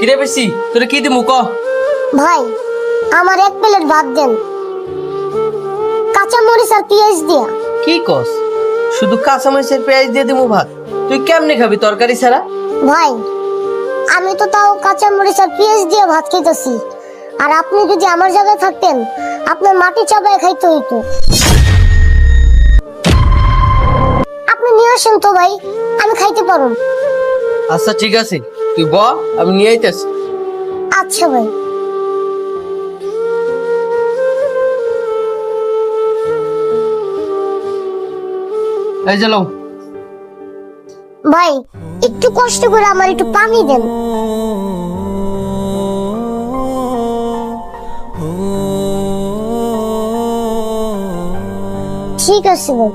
কিরে বেশি তোরে কি দিমু ক? ভাই আমার এক প্লেট ভাত দেন, কাঁচা মরিচ আর পেঁয়াজ দিয়া। কি কস? শুধু কাঁচামরিচের পেঁয়াজ দিয়ে দিমু ভাত? তুই কেমনে খাবি তরকারি ছাড়া? ভাই আমি তো তাও কাঁচা মরিচ আর পেঁয়াজ দিয়ে ভাত খেতেছি, আর আপনি যদি আমার জায়গায় থাকতেন আপনার মাটি চাপায় খাইতে হইতো। আপনি নিয়ে আসেন তো ভাই, আমি খাইতে পারুন। আচ্ছা ঠিক আছে, তুই ব, আমি নিয়ে আইতাছি। আচ্ছা ভাই। এই যে লও। ভাই একটু কষ্ট করে আমার একটু পানি দেন। ঠিক আছে ভাই।